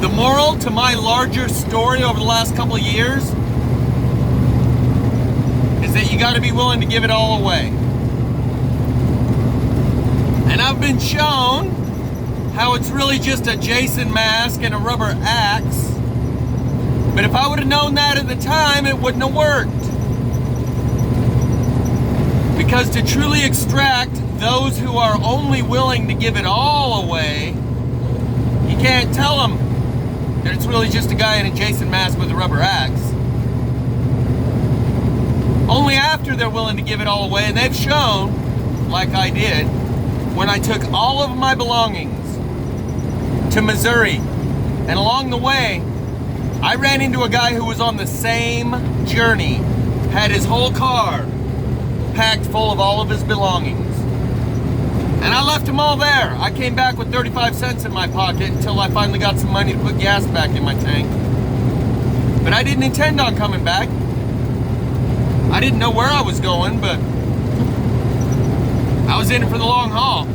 The moral to my larger story over the last couple of years is that you got to be willing to give it all away. And I've been shown how it's really just a Jason mask and a rubber axe. But if I would have known that at the time, it wouldn't have worked. Because to truly extract those who are only willing to give it all away, you can't tell them that it's really just a guy in a Jason mask with a rubber axe. Only after they're willing to give it all away, and they've shown, like I did, when I took all of my belongings to Missouri, and along the way, I ran into a guy who was on the same journey, had his whole car packed full of all of his belongings. And I left them all there. I came back with 35 cents in my pocket until I finally got some money to put gas back in my tank. But I didn't intend on coming back. I didn't know where I was going, but I was in it for the long haul.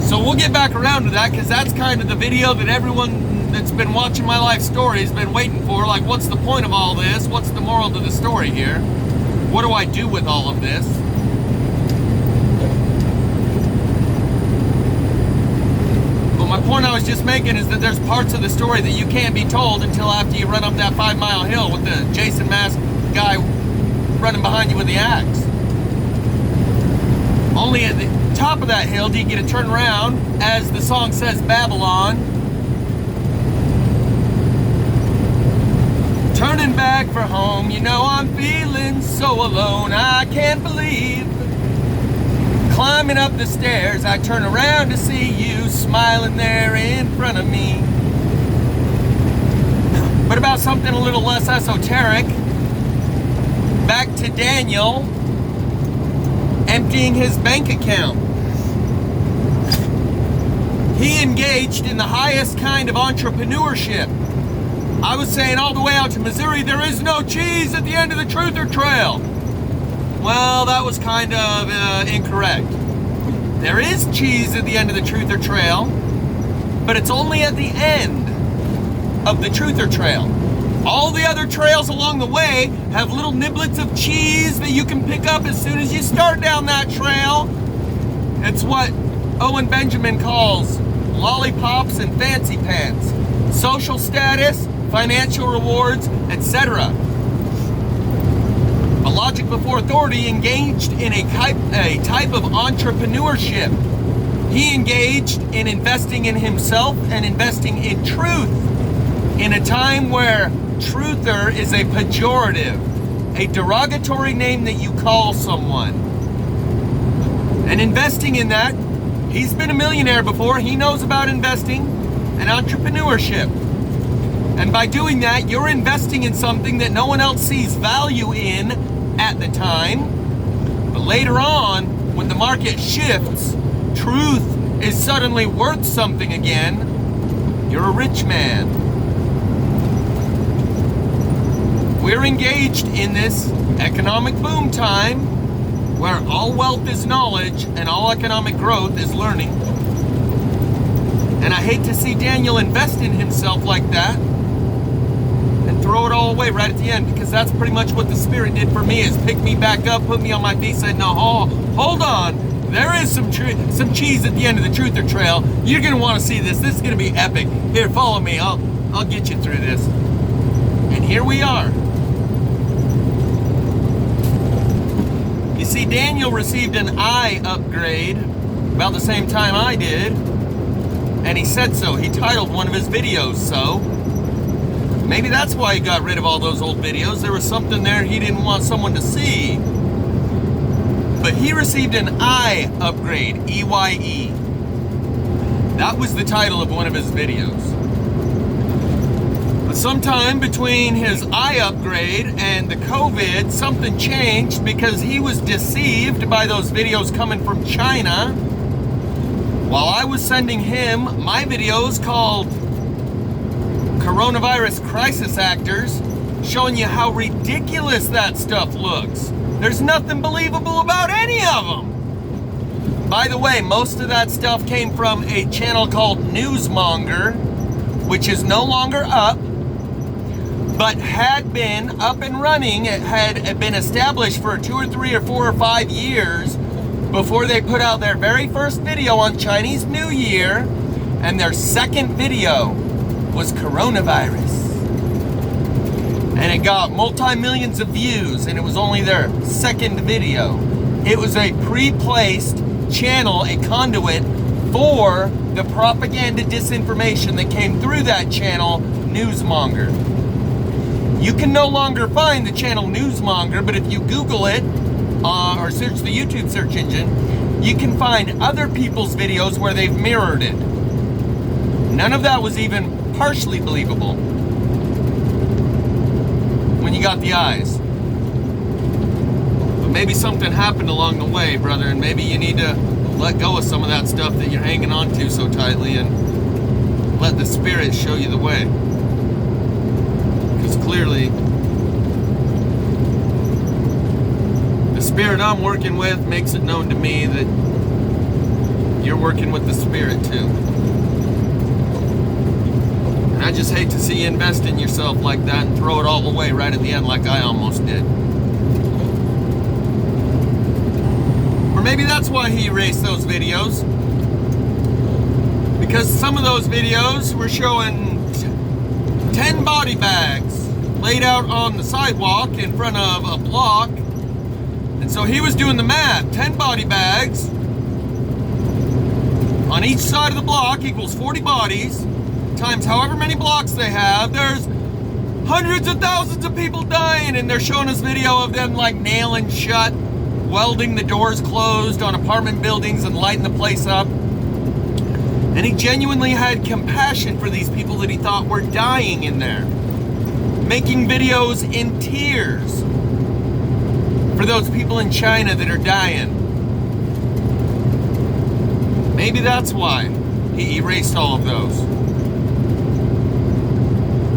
So we'll get back around to that, because that's kind of the video that everyone that's been watching my life story has been waiting for. Like, what's the point of all this? What's the moral to the story here? What do I do with all of this? But my point I was just making is that there's parts of the story that you can't be told until after you run up that 5-mile hill with the Jason mask guy running behind you with the axe. Only at the top of that hill do you get to turn around, as the song says, Babylon. Turning back for home, you know I'm feeling so alone, I can't believe. Climbing up the stairs, I turn around to see you smiling there in front of me. But about something a little less esoteric, back to Daniel emptying his bank account. He engaged in the highest kind of entrepreneurship. I was saying all the way out to Missouri, there is no cheese at the end of the Truther Trail. Well, that was kind of incorrect. There is cheese at the end of the Truther Trail, but it's only at the end of the Truther Trail. All the other trails along the way have little niblets of cheese that you can pick up as soon as you start down that trail. It's what Owen Benjamin calls lollipops and fancy pants, social status, financial rewards, etc. A logic before authority engaged in a type of entrepreneurship. He engaged in investing in himself and investing in truth in a time where truther is a pejorative, a derogatory name that you call someone. And investing in that, he's been a millionaire before. He knows about investing and entrepreneurship. And by doing that, you're investing in something that no one else sees value in at the time. But later on, when the market shifts, truth is suddenly worth something again. You're a rich man. We're engaged in this economic boom time where all wealth is knowledge and all economic growth is learning. And I hate to see Daniel invest in himself like that and throw it all away right at the end, because that's pretty much what the Spirit did for me, is pick me back up, put me on my feet, said, no, hold on. There is some cheese at the end of the Truther Trail. You're going to want to see this. This is going to be epic. Here, follow me. I'll get you through this. And here we are. You see, Daniel received an eye upgrade about the same time I did, and he said so. He titled one of his videos so. Maybe that's why he got rid of all those old videos. There was something there he didn't want someone to see. But he received an eye upgrade, EYE. That was the title of one of his videos. But sometime between his eye upgrade and the COVID, something changed, because he was deceived by those videos coming from China, while I was sending him my videos called Coronavirus Crisis Actors, showing you how ridiculous that stuff looks. There's nothing believable about any of them. By the way, most of that stuff came from a channel called Newsmonger, which is no longer up, but had been up and running. It had been established for 2 or 3 or 4 or 5 years before they put out their very first video on Chinese New Year, and their second video was coronavirus. And it got multi-millions of views, and it was only their second video. It was a pre-placed channel, a conduit for the propaganda disinformation that came through that channel, Newsmonger. You can no longer find the channel Newsmonger, but if you Google it or search the YouTube search engine, you can find other people's videos where they've mirrored it. None of that was even partially believable when you got the eyes. But maybe something happened along the way, brother, and maybe you need to let go of some of that stuff that you're hanging on to so tightly and let the Spirit show you the way. Because clearly, the Spirit I'm working with makes it known to me that you're working with the Spirit too. And I just hate to see you invest in yourself like that and throw it all away right at the end like I almost did. Or maybe that's why he erased those videos. Because some of those videos were showing 10 body bags laid out on the sidewalk in front of a block. And so he was doing the math. 10 body bags on each side of the block equals 40 bodies. Times however many blocks they have, there's hundreds of thousands of people dying, and they're showing us video of them like nailing shut, welding the doors closed on apartment buildings and lighting the place up. And he genuinely had compassion for these people that he thought were dying in there, making videos in tears for those people in China that are dying. Maybe that's why he erased all of those.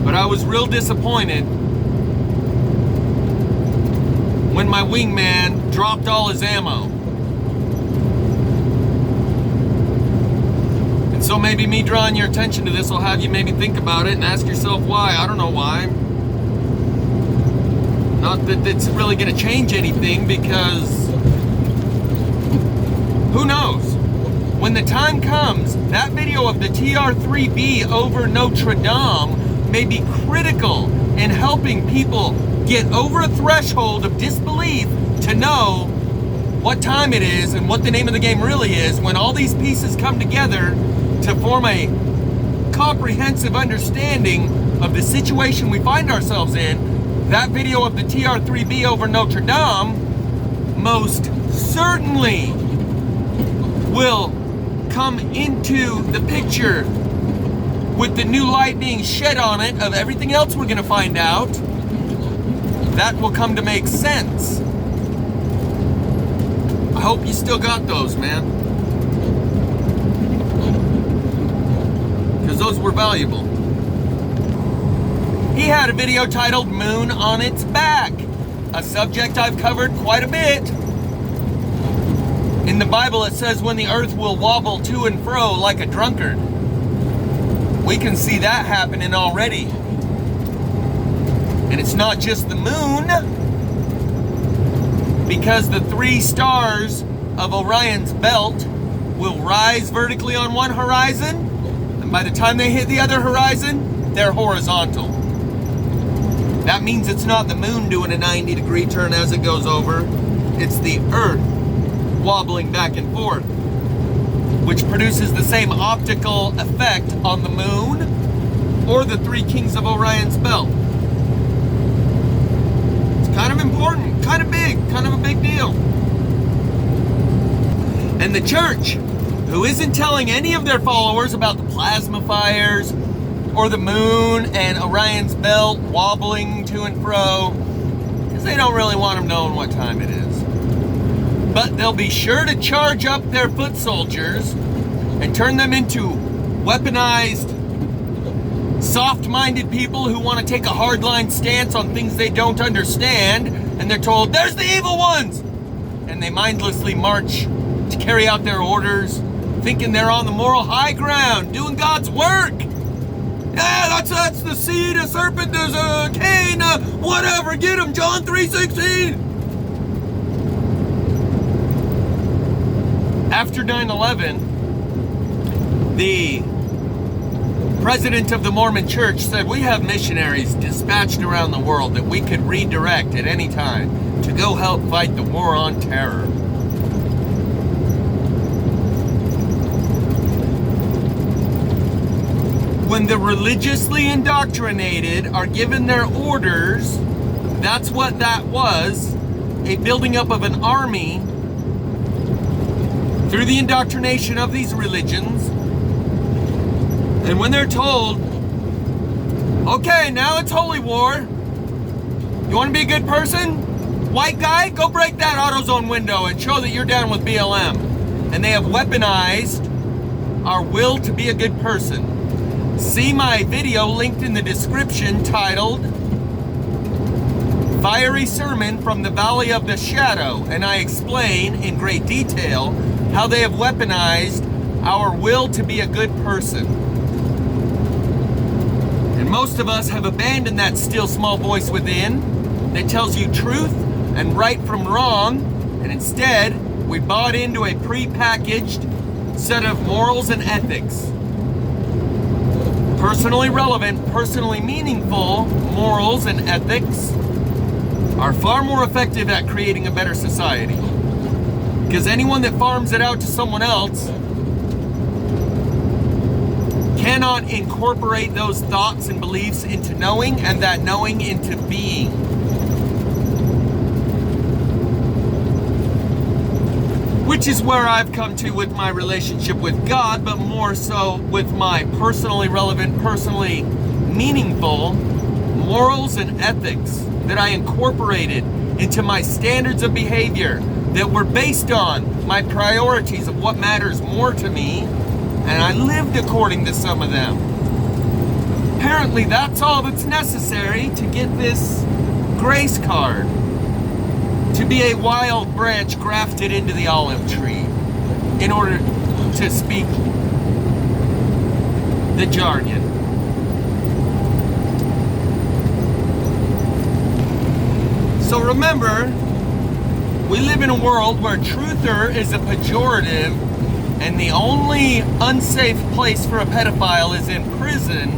But I was real disappointed when my wingman dropped all his ammo. And so maybe me drawing your attention to this will have you maybe think about it and ask yourself why. I don't know why. Not that it's really going to change anything, because who knows? When the time comes, that video of the TR-3B over Notre Dame may be critical in helping people get over a threshold of disbelief to know what time it is and what the name of the game really is, when all these pieces come together to form a comprehensive understanding of the situation we find ourselves in. That video of the TR-3B over Notre Dame most certainly will come into the picture with the new light being shed on it of everything else we're going to find out. That will come to make sense. I hope you still got those, man. Because those were valuable. He had a video titled Moon on Its Back, a subject I've covered quite a bit. In the Bible it says when the earth will wobble to and fro like a drunkard. We can see that happening already. And it's not just the moon, because the 3 stars of Orion's belt will rise vertically on one horizon, and by the time they hit the other horizon, they're horizontal. That means it's not the moon doing a 90-degree turn as it goes over, it's the earth wobbling back and forth, which produces the same optical effect on the moon or the 3 kings of Orion's belt. It's kind of important, kind of big, kind of a big deal. And the church, who isn't telling any of their followers about the plasma fires or the moon and Orion's belt wobbling to and fro, because they don't really want them knowing what time it is. But they'll be sure to charge up their foot soldiers and turn them into weaponized, soft-minded people who want to take a hardline stance on things they don't understand, and they're told, there's the evil ones! And they mindlessly march to carry out their orders, thinking they're on the moral high ground, doing God's work. Yeah, that's the seed, a serpent, there's a Cain, whatever, get him, John 3:16. After 9/11, the president of the Mormon Church said, we have missionaries dispatched around the world that we could redirect at any time to go help fight the war on terror. When the religiously indoctrinated are given their orders, that's what that was, a building up of an army through the indoctrination of these religions. And when they're told, okay, now it's holy war, you want to be a good person? White guy, go break that AutoZone window and show that you're down with BLM. And they have weaponized our will to be a good person. See my video linked in the description titled Fiery Sermon from the Valley of the Shadow, and I explain in great detail how they have weaponized our will to be a good person. And most of us have abandoned that still small voice within that tells you truth and right from wrong, and instead we bought into a pre-packaged set of morals and ethics. Personally relevant, personally meaningful morals and ethics are far more effective at creating a better society. Because anyone that farms it out to someone else cannot incorporate those thoughts and beliefs into knowing, and that knowing into being. Which is where I've come to with my relationship with God, but more so with my personally relevant, personally meaningful morals and ethics that I incorporated into my standards of behavior that were based on my priorities of what matters more to me, and I lived according to some of them. Apparently that's all that's necessary to get this grace card, to be a wild branch grafted into the olive tree, in order to speak the jargon. So remember, we live in a world where truther is a pejorative, and the only unsafe place for a pedophile is in prison.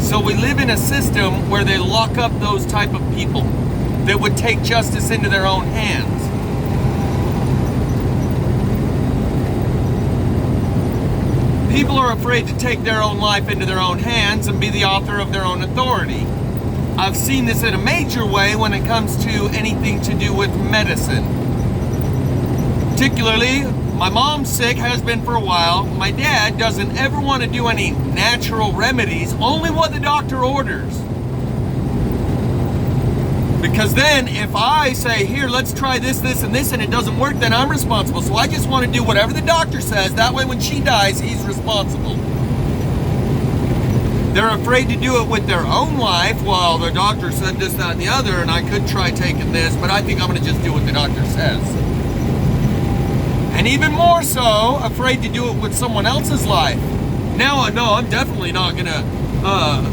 So we live in a system where they lock up those type of people that would take justice into their own hands. People are afraid to take their own life into their own hands and be the author of their own authority. I've seen this in a major way when it comes to anything to do with medicine. Particularly, my mom's sick, has been for a while. My dad doesn't ever want to do any natural remedies, only what the doctor orders. Because then if I say, here, let's try this, this, and this, and it doesn't work, then I'm responsible. So I just want to do whatever the doctor says. That way when she dies, he's responsible. They're afraid to do it with their own life. Well, the doctor said this, that, and the other, and I could try taking this, but I think I'm going to just do what the doctor says. And even more so, afraid to do it with someone else's life. Now I know I'm definitely not going to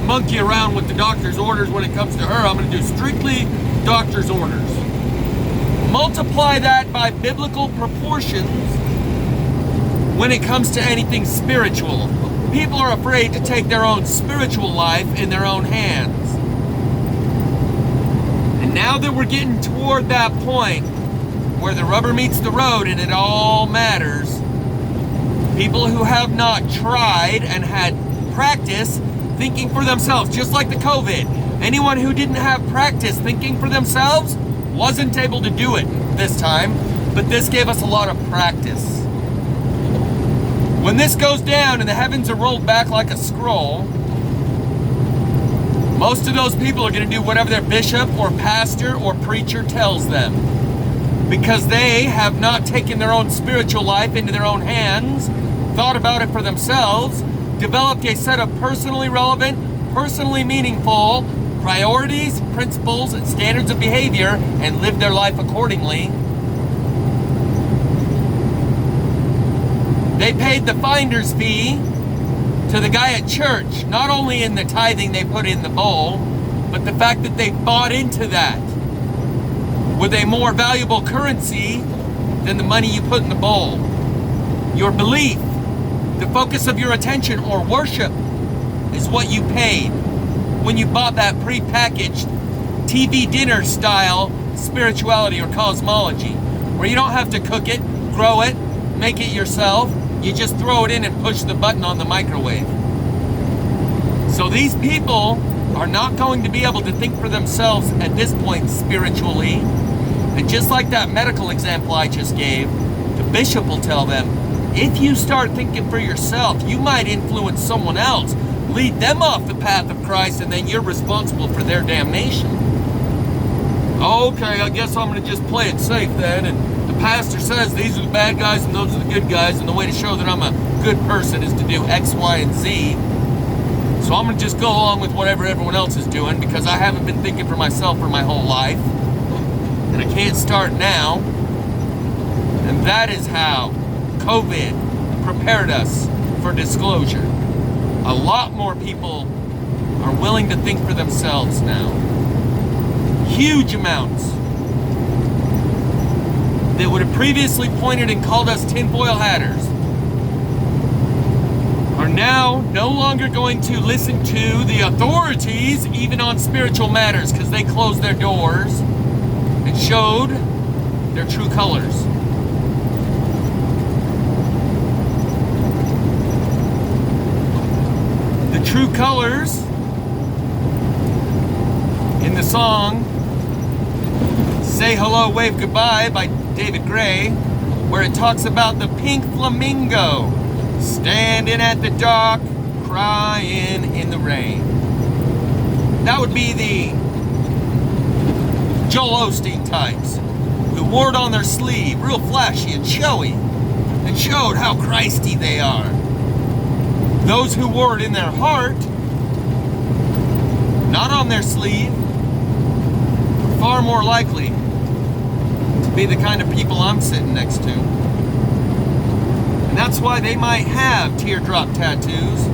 monkey around with the doctor's orders when it comes to her. I'm going to do strictly doctor's orders. Multiply that by biblical proportions when it comes to anything spiritual. People are afraid to take their own spiritual life in their own hands. And now that we're getting toward that point where the rubber meets the road and it all matters, people who have not tried and had practice thinking for themselves, just like the COVID. Anyone who didn't have practice thinking for themselves wasn't able to do it this time, but this gave us a lot of practice. When this goes down and the heavens are rolled back like a scroll, most of those people are going to do whatever their bishop or pastor or preacher tells them, because they have not taken their own spiritual life into their own hands, thought about it for themselves, developed a set of personally relevant, personally meaningful priorities, principles, and standards of behavior, and lived their life accordingly. They paid the finder's fee to the guy at church, not only in the tithing they put in the bowl, but the fact that they bought into that with a more valuable currency than the money you put in the bowl. Your belief, the focus of your attention or worship, is what you paid when you bought that pre-packaged TV dinner style spirituality or cosmology, where you don't have to cook it, grow it, make it yourself. You just throw it in and push the button on the microwave. So these people are not going to be able to think for themselves at this point spiritually. And just like that medical example I just gave, the bishop will tell them, if you start thinking for yourself, you might influence someone else, lead them off the path of Christ, and then you're responsible for their damnation. Okay, I guess I'm going to just play it safe then, and the pastor says these are the bad guys and those are the good guys, and the way to show that I'm a good person is to do X, Y, and Z. So I'm going to just go along with whatever everyone else is doing because I haven't been thinking for myself for my whole life, and I can't start now. And that is how COVID prepared us for disclosure. A lot more people are willing to think for themselves now. Huge amounts that would have previously pointed and called us tinfoil hatters are now no longer going to listen to the authorities even on spiritual matters because they closed their doors and showed their true colors. The true colors in the song Say Hello, Wave Goodbye by David Gray, where it talks about the pink flamingo standing at the dock crying in the rain. That would be the Joel Osteen types who wore it on their sleeve, real flashy and showy, and showed how Christy they are. Those who wore it in their heart, not on their sleeve, are far more likely to be the kind of people I'm sitting next to. And that's why they might have teardrop tattoos,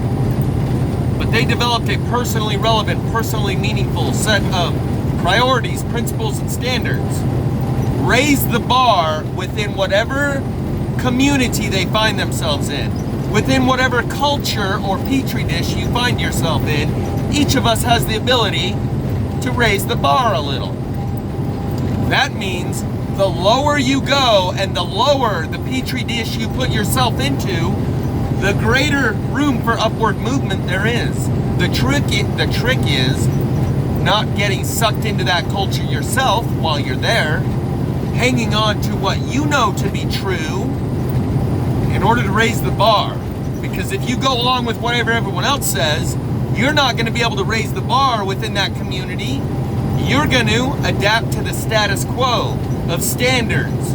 but they developed a personally relevant, personally meaningful set of priorities, principles, and standards. Raise the bar within whatever community they find themselves in. Within whatever culture or petri dish you find yourself in, each of us has the ability to raise the bar a little. That means the lower you go and the lower the petri dish you put yourself into, the greater room for upward movement there is. The trick is not getting sucked into that culture yourself while you're there, hanging on to what you know to be true in order to raise the bar. Because if you go along with whatever everyone else says, you're not going to be able to raise the bar within that community. You're going to adapt to the status quo of standards,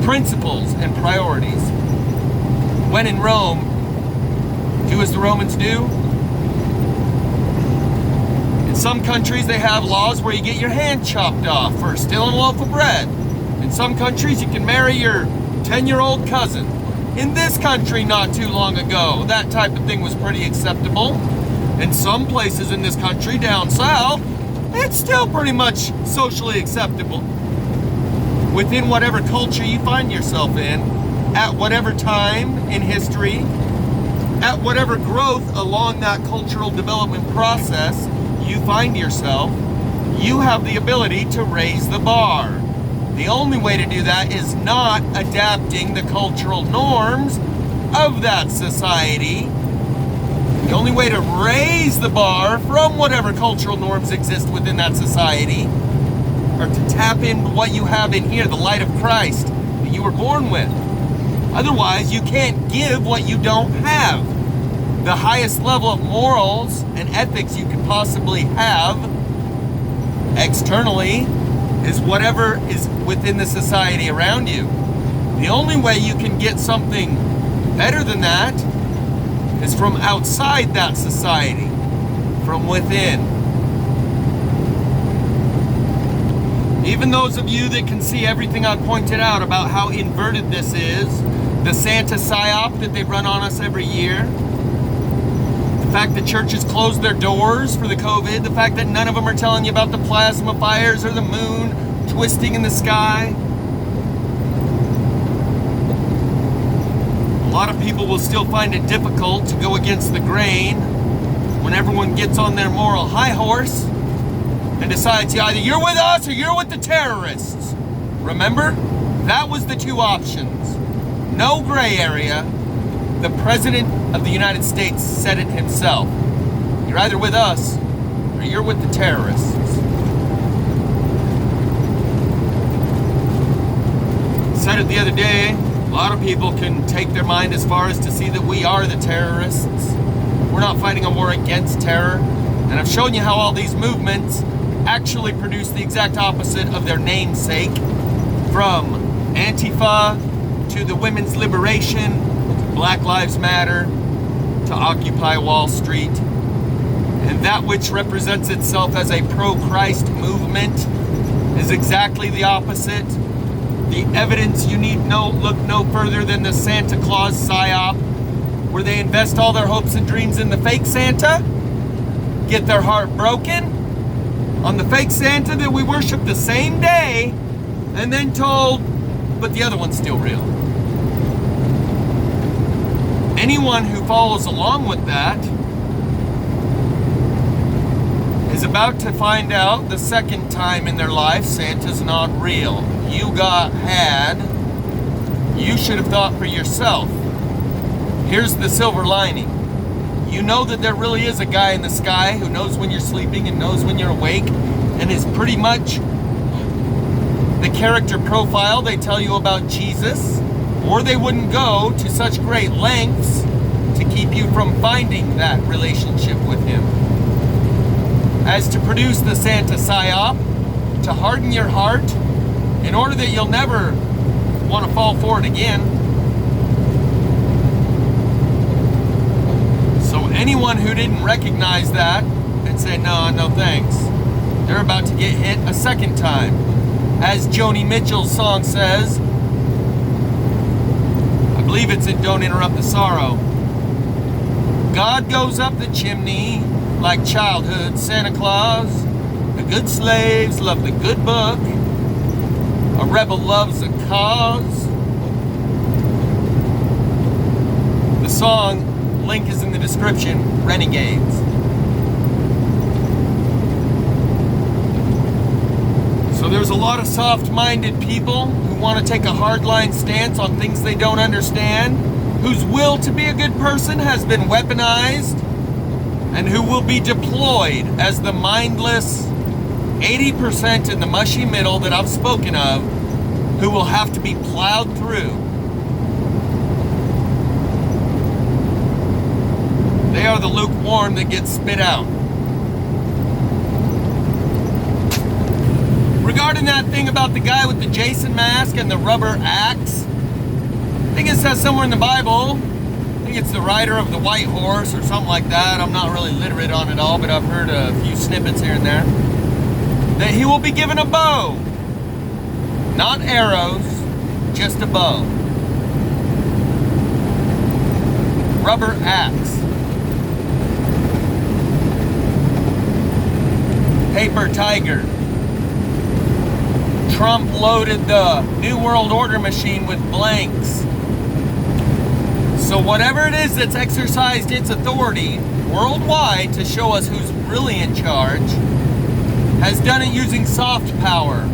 principles, and priorities. When in Rome, do as the Romans do. In some countries, they have laws where you get your hand chopped off for stealing a loaf of bread. In some countries, you can marry your 10-year-old cousin. In this country not too long ago, that type of thing was pretty acceptable. In some places in this country, down south, it's still pretty much socially acceptable. Within whatever culture you find yourself in, at whatever time in history, at whatever growth along that cultural development process you find yourself, you have the ability to raise the bar. The only way to do that is not adapting the cultural norms of that society. The only way to raise the bar from whatever cultural norms exist within that society are to tap into what you have in here, the light of Christ that you were born with. Otherwise, you can't give what you don't have. The highest level of morals and ethics you could possibly have externally is whatever is within the society around you. The only way you can get something better than that is from outside that society, from within. Even those of you that can see everything I pointed out about how inverted this is, the Santa psyop that they run on us every year, the fact that churches close their doors for the COVID, the fact that none of them are telling you about the plasma fires or the moon twisting in the sky. A lot of people will still find it difficult to go against the grain when everyone gets on their moral high horse and decides either you're with us or you're with the terrorists. Remember? That was the two options. No gray area. The President of the United States said it himself. You're either with us or you're with the terrorists. Said it the other day. A lot of people can take their mind as far as to see that we are the terrorists. We're not fighting a war against terror. And I've shown you how all these movements actually produce the exact opposite of their namesake. From Antifa to the women's liberation, to Black Lives Matter, to Occupy Wall Street. And that which represents itself as a pro-Christ movement is exactly the opposite. The evidence you need look no further than the Santa Claus psyop, where they invest all their hopes and dreams in the fake Santa, get their heart broken on the fake Santa that we worship the same day, and then told, but the other one's still real. Anyone who follows along with that is about to find out the second time in their life Santa's not real. You got had. You should have thought for yourself. Here's the silver lining. You know that there really is a guy in the sky who knows when you're sleeping and knows when you're awake, and is pretty much the character profile they tell you about Jesus, or they wouldn't go to such great lengths to keep you from finding that relationship with him. As to produce the Santa psyop, to harden your heart, in order that you'll never want to fall for it again. So anyone who didn't recognize that and say, no thanks, they're about to get hit a second time. As Joni Mitchell's song says, I believe it's in Don't Interrupt the Sorrow, God goes up the chimney like childhood Santa Claus. The good slaves love the good book. A rebel loves a cause. The song, link is in the description, Renegades. So there's a lot of soft-minded people who want to take a hardline stance on things they don't understand, whose will to be a good person has been weaponized, and who will be deployed as the mindless 80% in the mushy middle that I've spoken of, who will have to be plowed through. They are the lukewarm that get spit out. Regarding that thing about the guy with the Jason mask and the rubber axe, I think it says somewhere in the Bible, I think it's the rider of the white horse or something like that. I'm not really literate on it all, but I've heard a few snippets here and there. That he will be given a bow. Not arrows, just a bow. Rubber axe. Paper tiger. Trump loaded the New World Order machine with blanks. So whatever it is that's exercised its authority worldwide to show us who's really in charge, has done it using soft power.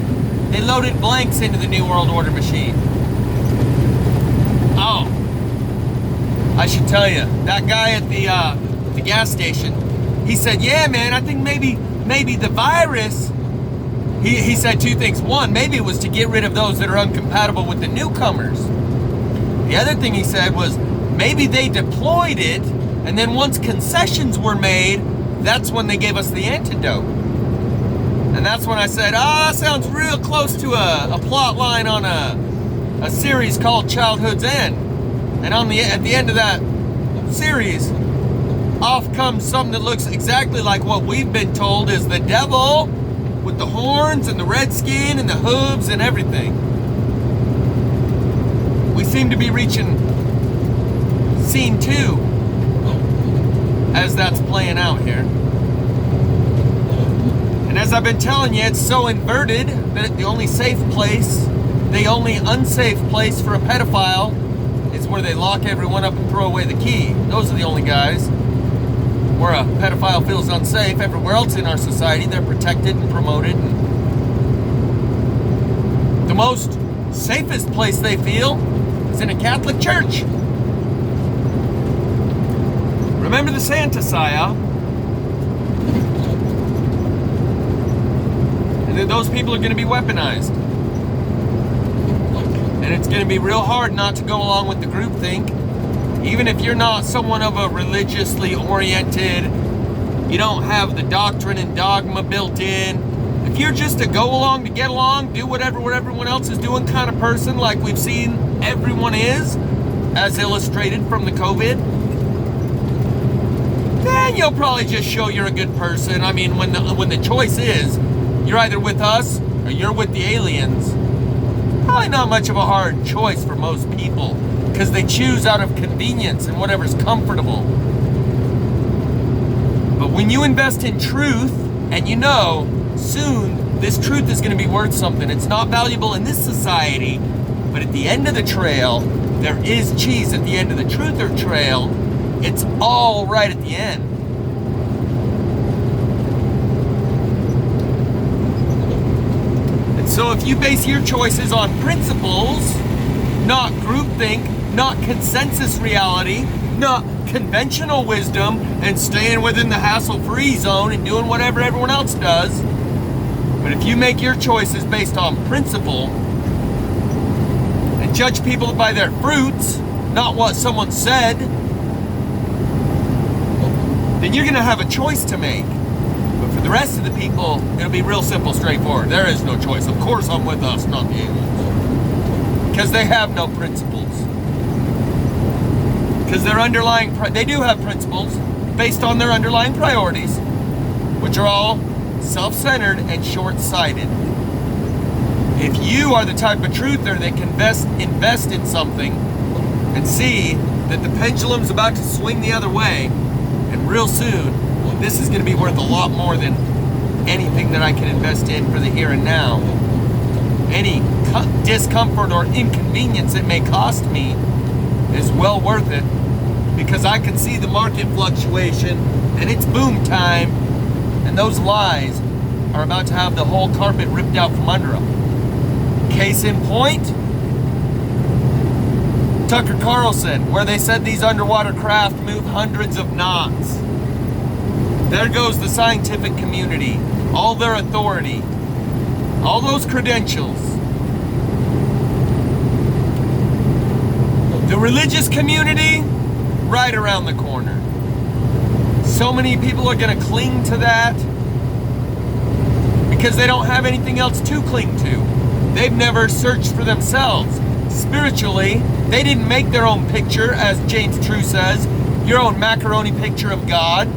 They loaded blanks into the New World Order machine. Oh, I should tell you, that guy at the gas station, he said, yeah, man, I think maybe the virus, he said two things. One, maybe it was to get rid of those that are incompatible with the newcomers. The other thing he said was, maybe they deployed it, and then once concessions were made, that's when they gave us the antidote. And that's when I said, that sounds real close to a plot line on a series called Childhood's End. And at the end of that series, off comes something that looks exactly like what we've been told is the devil, with the horns and the red skin and the hooves and everything. We seem to be reaching scene 2 as that's playing out here. And as I've been telling you, it's so inverted that the only unsafe place for a pedophile is where they lock everyone up and throw away the key. Those are the only guys. Where a pedophile feels unsafe, everywhere else in our society, they're protected and promoted. And the most safest place they feel is in a Catholic church. Remember the Santa Saya. And then those people are going to be weaponized. And it's going to be real hard not to go along with the groupthink. Even if you're not someone of a religiously oriented, you don't have the doctrine and dogma built in. If you're just a go along to get along, do whatever everyone else is doing kind of person, like we've seen everyone is, as illustrated from the COVID, then you'll probably just show you're a good person. I mean, when the choice is, you're either with us or you're with the aliens, probably not much of a hard choice for most people, because they choose out of convenience and whatever's comfortable. But when you invest in truth, and you know, soon this truth is going to be worth something. It's not valuable in this society, but at the end of the trail, there is cheese at the end of the truther trail. It's all right at the end. And so if you base your choices on principles, not groupthink, not consensus reality, not conventional wisdom, and staying within the hassle-free zone and doing whatever everyone else does. But if you make your choices based on principle and judge people by their fruits, not what someone said, then you're going to have a choice to make. But for the rest of the people, it'll be real simple, straightforward. There is no choice. Of course I'm with us, not the aliens. Because they have no principles. Because they do have principles based on their underlying priorities, which are all self-centered and short-sighted. If you are the type of truther that can invest in something and see that the pendulum's about to swing the other way, and real soon, this is going to be worth a lot more than anything that I can invest in for the here and now. Any discomfort or inconvenience it may cost me is well worth it, because I can see the market fluctuation and it's boom time, and those lies are about to have the whole carpet ripped out from under them. Case in point, Tucker Carlson, where they said these underwater craft move hundreds of knots. There goes the scientific community, all their authority, all those credentials. The religious community, right around the corner. So many people are going to cling to that because they don't have anything else to cling to. They've never searched for themselves. Spiritually, they didn't make their own picture, as James True says, your own macaroni picture of God,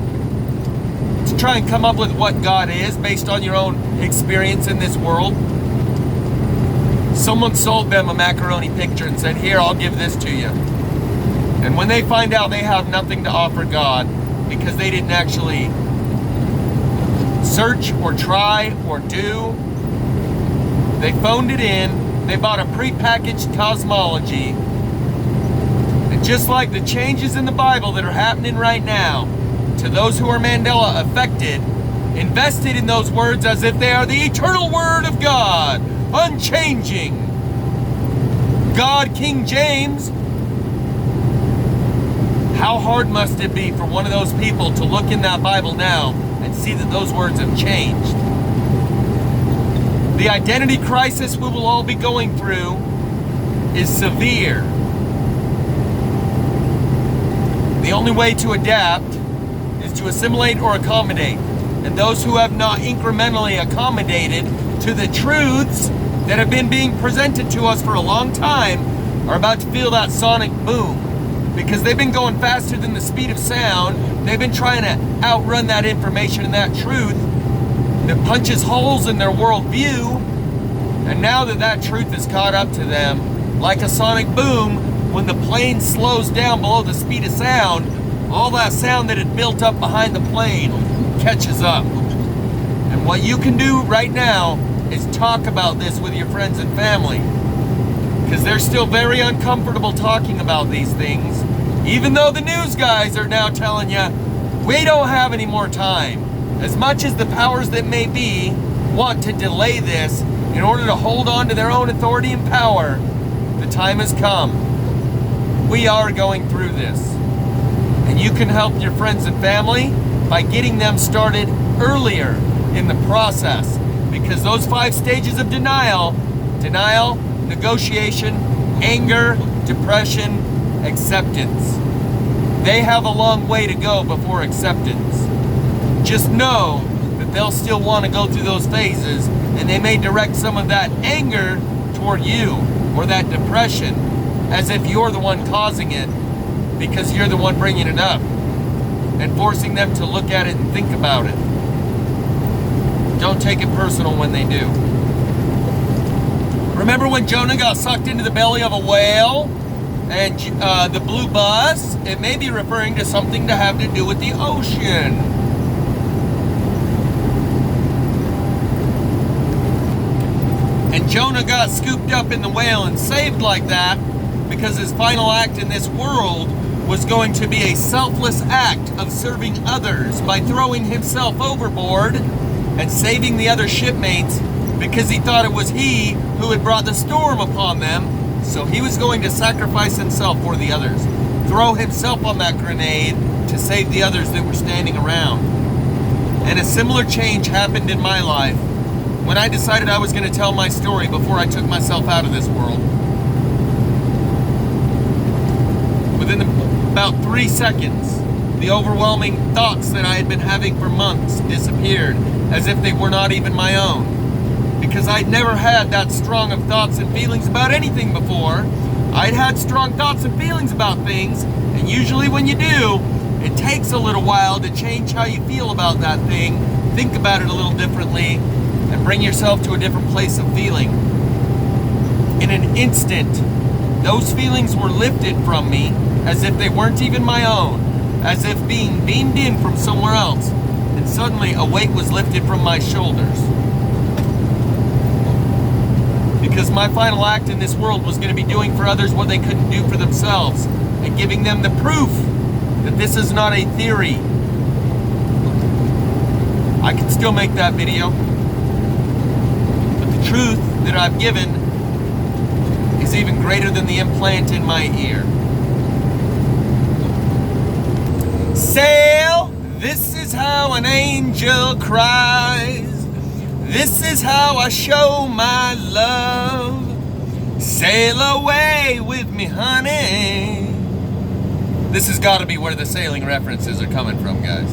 to try and come up with what God is based on your own experience in this world. Someone sold them a macaroni picture and said, here, I'll give this to you. And when they find out they have nothing to offer God because they didn't actually search or try or do, they phoned it in, they bought a prepackaged cosmology. And just like the changes in the Bible that are happening right now, to those who are Mandela affected, invested in those words as if they are the eternal word of God, unchanging. God, King James. How hard must it be for one of those people to look in that Bible now and see that those words have changed? The identity crisis we will all be going through is severe. The only way to adapt is to assimilate or accommodate. And those who have not incrementally accommodated to the truths that have been being presented to us for a long time are about to feel that sonic boom. Because they've been going faster than the speed of sound. They've been trying to outrun that information and that truth that punches holes in their worldview. And now that that truth is caught up to them, like a sonic boom, when the plane slows down below the speed of sound, all that sound that had built up behind the plane catches up. And what you can do right now is talk about this with your friends and family, because they're still very uncomfortable talking about these things, even though the news guys are now telling you, we don't have any more time. As much as the powers that may be want to delay this in order to hold on to their own authority and power, the time has come. We are going through this. And you can help your friends and family by getting them started earlier in the process. Because those 5 stages of denial, negotiation, anger, depression, acceptance, they have a long way to go before acceptance. Just know that they'll still want to go through those phases, and they may direct some of that anger toward you, or that depression, as if you're the one causing it, because you're the one bringing it up, and forcing them to look at it and think about it. Don't take it personal when they do. Remember when Jonah got sucked into the belly of a whale? And the blue bus? It may be referring to something to have to do with the ocean. And Jonah got scooped up in the whale and saved like that because his final act in this world was going to be a selfless act of serving others by throwing himself overboard and saving the other shipmates, because he thought it was he who had brought the storm upon them. So he was going to sacrifice himself for the others, throw himself on that grenade to save the others that were standing around. And a similar change happened in my life when I decided I was going to tell my story before I took myself out of this world. Within about 3 seconds, the overwhelming thoughts that I had been having for months disappeared, as if they were not even my own. Because I'd never had that strong of thoughts and feelings about anything before. I'd had strong thoughts and feelings about things, and usually when you do, it takes a little while to change how you feel about that thing, think about it a little differently, and bring yourself to a different place of feeling. In an instant, those feelings were lifted from me as if they weren't even my own, as if being beamed in from somewhere else, and suddenly a weight was lifted from my shoulders. Because my final act in this world was going to be doing for others what they couldn't do for themselves, and giving them the proof that this is not a theory. I can still make that video, but the truth that I've given is even greater than the implant in my ear. Sail, this is how an angel cries. This is how I show my love. Sail away with me, honey. This has got to be where the sailing references are coming from, guys.